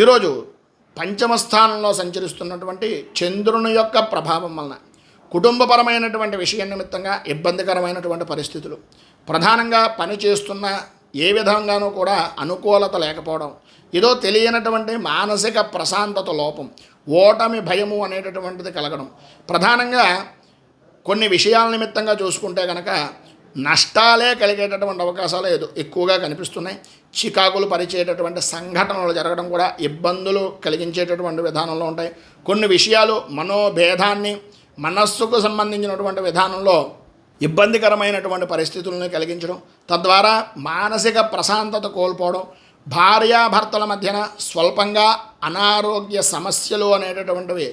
ఈరోజు పంచమ స్థానంలో సంచరిస్తున్నటువంటి చంద్రుని యొక్క ప్రభావం వలన కుటుంబపరమైనటువంటి విషయం నిమిత్తంగా ఇబ్బందికరమైనటువంటి పరిస్థితులు, ప్రధానంగా పని చేస్తున్న ఏ విధంగానూ కూడా అనుకూలత లేకపోవడం, ఏదో తెలియనటువంటి మానసిక ప్రశాంతత లోపం, ఓటమి భయము అనేటటువంటిది కలగడం, ప్రధానంగా కొన్ని విషయాల నిమిత్తంగా చూసుకుంటే కనుక నష్టాలే కలిగేటటువంటి అవకాశాలు ఎక్కువగా కనిపిస్తున్నాయి. చికాకులు పరిచేటటువంటి సంఘటనలు జరగడం కూడా ఇబ్బందులు కలిగించేటటువంటి విధానంలో ఉంటాయి. కొన్ని విషయాలు మనోభేదాన్ని, మనస్సుకు సంబంధించినటువంటి విధానంలో ఇబ్బందికరమైనటువంటి పరిస్థితులను కలిగించడం, తద్వారా మానసిక ప్రశాంతత కోల్పోవడం, భార్యాభర్తల మధ్యన స్వల్పంగా అనారోగ్య సమస్యలు అనేటటువంటివి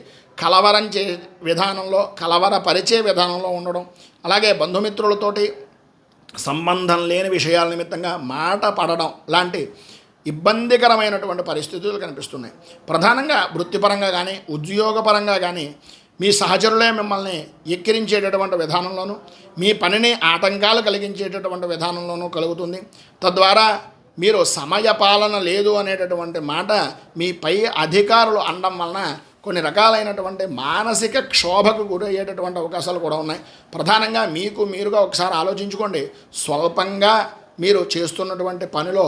కలవరపరిచే విధానంలో ఉండడం, అలాగే బంధుమిత్రులతోటి సంబంధం లేని విషయాల నిమిత్తంగా మాట పడడం లాంటి ఇబ్బందికరమైనటువంటి పరిస్థితులు కనిపిస్తున్నాయి. ప్రధానంగా వృత్తిపరంగా కానీ ఉద్యోగపరంగా కానీ మీ సహచరులే మిమ్మల్ని ఎక్కిరించేటటువంటి విధానంలోనూ, మీ పనిని ఆటంకాలు కలిగించేటటువంటి విధానంలోనూ కలుగుతుంది. తద్వారా మీరు సమయపాలన లేదు అనేటటువంటి మాట మీ పై అధికారులు అనడం వలన కొన్ని రకాలైనటువంటి మానసిక క్షోభకు గురయ్యేటటువంటి అవకాశాలు కూడా ఉన్నాయి. ప్రధానంగా మీకు మీరుగా ఒకసారి ఆలోచించుకోండి, స్వల్పంగా మీరు చేస్తున్నటువంటి పనిలో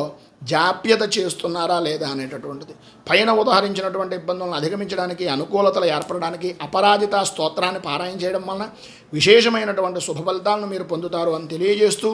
జాప్యత చేస్తున్నారా లేదా అనేటటువంటిది. పైన ఉదాహరించినటువంటి ఇబ్బందులను అధిగమించడానికి, అనుకూలతలు ఏర్పడడానికి అపరాజిత స్తోత్రాన్ని పారాయణ చేయడం వలన విశేషమైనటువంటి శుభ ఫలితాలను మీరు పొందుతారు అని తెలియజేస్తూ